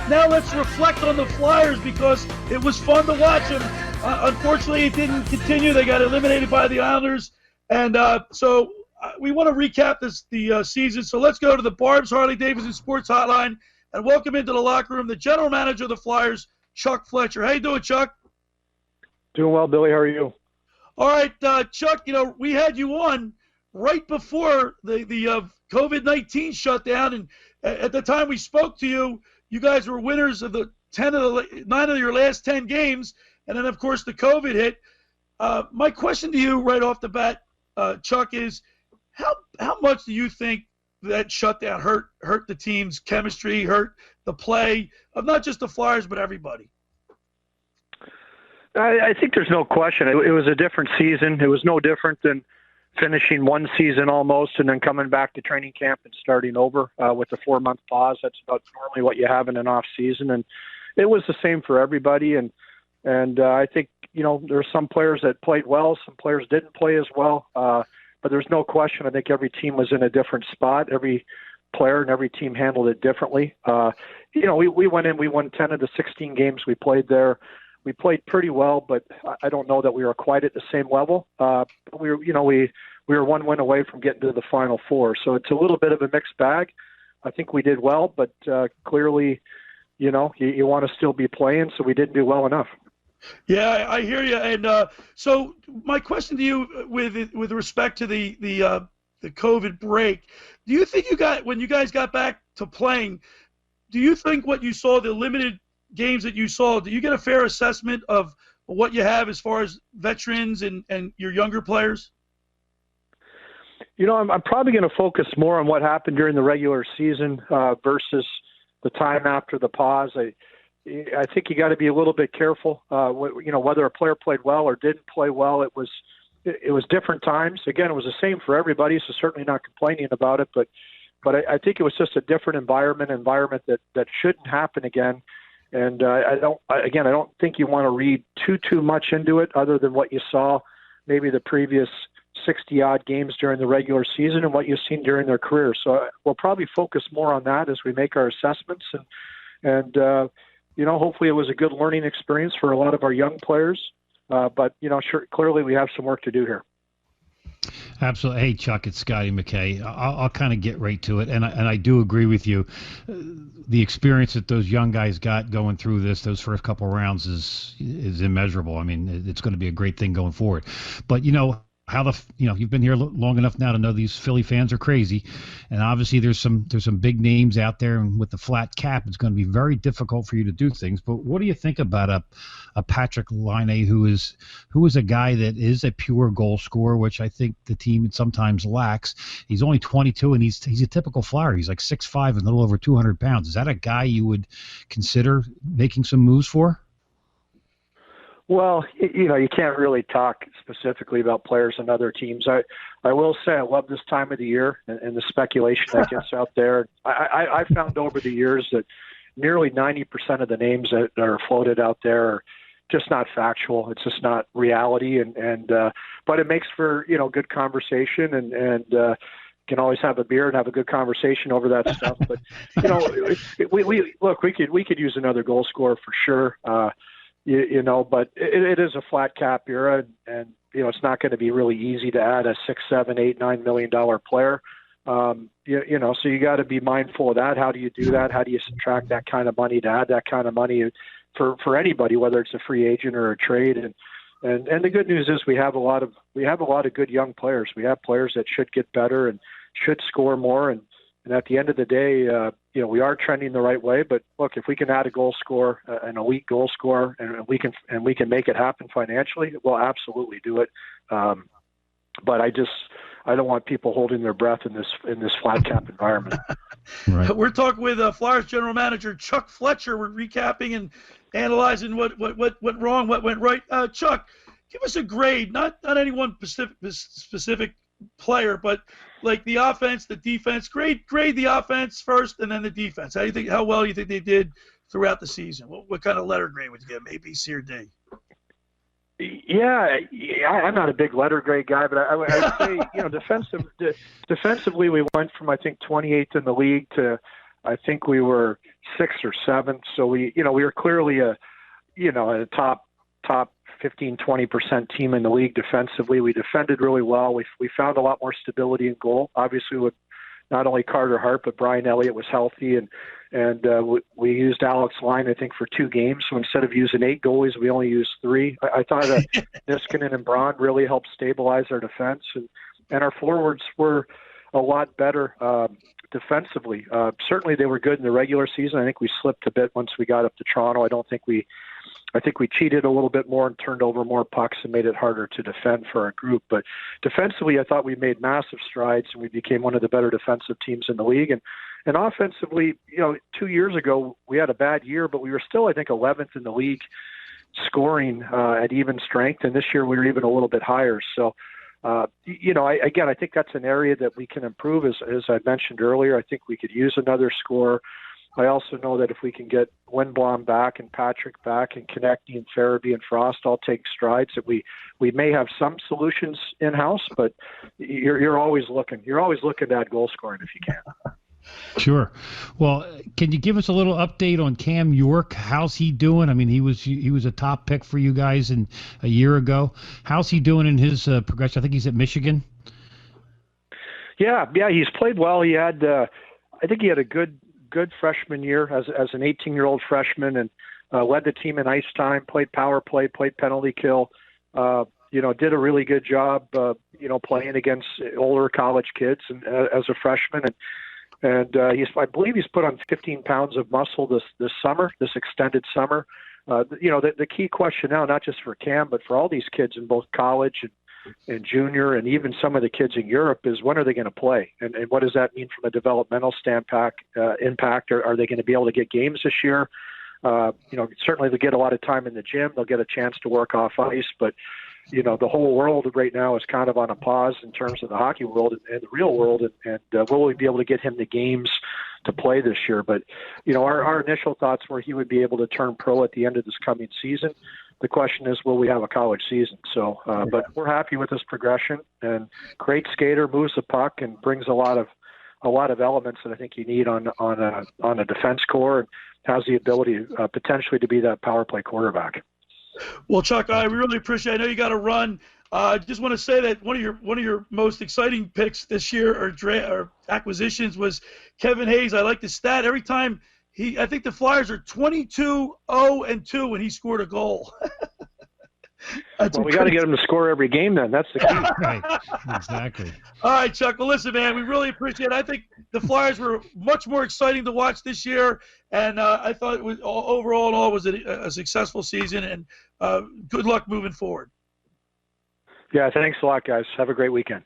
now let's reflect on the Flyers because it was fun to watch them. Unfortunately, it didn't continue. They got eliminated by the Islanders. And so we want to recap the season. So let's go to the Barb's Harley-Davidson Sports Hotline and welcome into the locker room the general manager of the Flyers, Chuck Fletcher. How you doing, Chuck? Doing well, Billy. How are you? All right, Chuck, we had you on right before the COVID-19 shutdown, and at the time we spoke to you, you guys were winners of the 9 of your last 10 games, and then, of course, the COVID hit. My question to you right off the bat, Chuck, is how much do you think that shutdown hurt the team's chemistry, hurt the play of not just the Flyers but everybody? I think there's no question. It was a different season. It was no different than finishing one season almost and then coming back to training camp and starting over with a 4-month pause. That's about normally what you have in an off season. And it was the same for everybody. And I think, there were some players that played well, some players didn't play as well. But there's no question. I think every team was in a different spot. Every player and every team handled it differently. We went in, we won 10 of the 16 games we played there. We played pretty well, but I don't know that we were quite at the same level. We were one win away from getting to the Final Four, so it's a little bit of a mixed bag. I think we did well, but clearly, you want to still be playing, so we didn't do well enough. Yeah, I hear you. And so my question to you, with respect to the COVID break, do you think when you guys got back to playing, do you think what you saw, the limited games that you saw, do you get a fair assessment of what you have as far as veterans and your younger players? I'm probably going to focus more on what happened during the regular season versus the time after the pause. I think you got to be a little bit careful. Whether a player played well or didn't play well, it was different times. Again, it was the same for everybody, so certainly not complaining about it. But I think it was just a different environment that shouldn't happen again. And I don't think you want to read too much into it other than what you saw maybe the previous 60-odd games during the regular season and what you've seen during their career. So we'll probably focus more on that as we make our assessments. And hopefully it was a good learning experience for a lot of our young players. But sure, clearly we have some work to do here. Absolutely. Hey, Chuck, it's Scotty McKay. I'll kind of get right to it, and I do agree with you. The experience that those young guys got going through those first couple of rounds is immeasurable. I mean, it's going to be a great thing going forward. But you've been here long enough now to know these Philly fans are crazy, and obviously there's some big names out there, and with the flat cap, it's going to be very difficult for you to do things. But what do you think about a Patrick Laine, who is a guy that is a pure goal scorer, which I think the team sometimes lacks? He's only 22, and he's a typical Flyer. He's like 6'5" and a little over 200 pounds. Is that a guy you would consider making some moves for? Well, you can't really talk specifically about players and other teams. I will say I love this time of the year and the speculation that gets out there. I found over the years that nearly 90% of the names that are floated out there are just not factual. It's just not reality. But it makes for, good conversation and can always have a beer and have a good conversation over that stuff. But, we could use another goal scorer for sure. But it is a flat cap era, and it's not going to be really easy to add a $6, $7, $8, $9 million player. So you got to be mindful of that. How do you do that? How do you subtract that kind of money to add that kind of money for anybody, whether it's a free agent or a trade? And the good news is we have a lot of good young players. We have players that should get better and should score more. And at the end of the day, we are trending the right way. But look, if we can add a goal scorer, an elite goal scorer, and we can make it happen financially, we'll absolutely do it. But I don't want people holding their breath in this flat cap environment. Right. We're talking with Flyers general manager Chuck Fletcher. We're recapping and analyzing what went wrong, what went right. Chuck, give us a grade, not any one specific player, but like the offense, the defense. Grade the offense first, and then the defense. How well do you think they did throughout the season? What kind of letter grade would you give? A, B, C, or D? Yeah, I'm not a big letter grade guy, but I would say, defensively we went from I think 28th in the league to I think we were 6th or 7th. So we were clearly a top 15, 20% team in the league defensively. We defended really well. We found a lot more stability in goal. Obviously, with not only Carter Hart, but Brian Elliott was healthy, and we used Alex Laine, I think, for 2 games. So instead of using 8 goalies, we only used 3. I thought that Niskanen and Braun really helped stabilize our defense, and our forwards were a lot better defensively. Certainly, they were good in the regular season. I think we slipped a bit once we got up to Toronto. I think we cheated a little bit more and turned over more pucks and made it harder to defend for our group. But defensively, I thought we made massive strides, and we became one of the better defensive teams in the league. And offensively, 2 years ago, we had a bad year, but we were still, I think, 11th in the league scoring at even strength. And this year, we were even a little bit higher. So, I think that's an area that we can improve. As I mentioned earlier, I think we could use another scorer. I also know that if we can get Windblom back and Patrick back and Konechny and Farabee and Frost all take strides, that we may have some solutions in-house, but you're always looking. You're always looking to add goal scoring if you can. Sure. Well, can you give us a little update on Cam York? How's he doing? I mean, he was a top pick for you guys a year ago. How's he doing in his progression? I think he's at Michigan. Yeah, he's played well. He had, I think he had a good freshman year as an 18-year-old freshman, and led the team in ice time, played power play, played penalty kill, did a really good job, playing against older college kids and as a freshman. And I believe he's put on 15 pounds of muscle this summer, this extended summer. The key question now, not just for Cam, but for all these kids in both college and junior, and even some of the kids in Europe, is when are they going to play? And what does that mean from a developmental impact? Are they going to be able to get games this year? Certainly they'll get a lot of time in the gym. They'll get a chance to work off ice, but the whole world right now is kind of on a pause in terms of the hockey world and the real world. And will we be able to get him the games to play this year? But, our initial thoughts were he would be able to turn pro at the end of this coming season. The question is, will we have a college season? So, but we're happy with this progression, and great skater, moves the puck and brings a lot of elements that I think you need on a defense core, and has the ability potentially to be that power play quarterback. Well, Chuck, I really appreciate it. I know you got to run. I just want to say that one of your most exciting picks this year or acquisitions was Kevin Hayes. I like the stat. Every time I think the Flyers are 22-0-2 when he scored a goal. Well, we got to get him to score every game then. That's the key. Right, exactly. All right, Chuck. Well, listen, man, we really appreciate it. I think the Flyers were much more exciting to watch this year, and I thought it was overall in all was a successful season, and good luck moving forward. Yeah, thanks a lot, guys. Have a great weekend.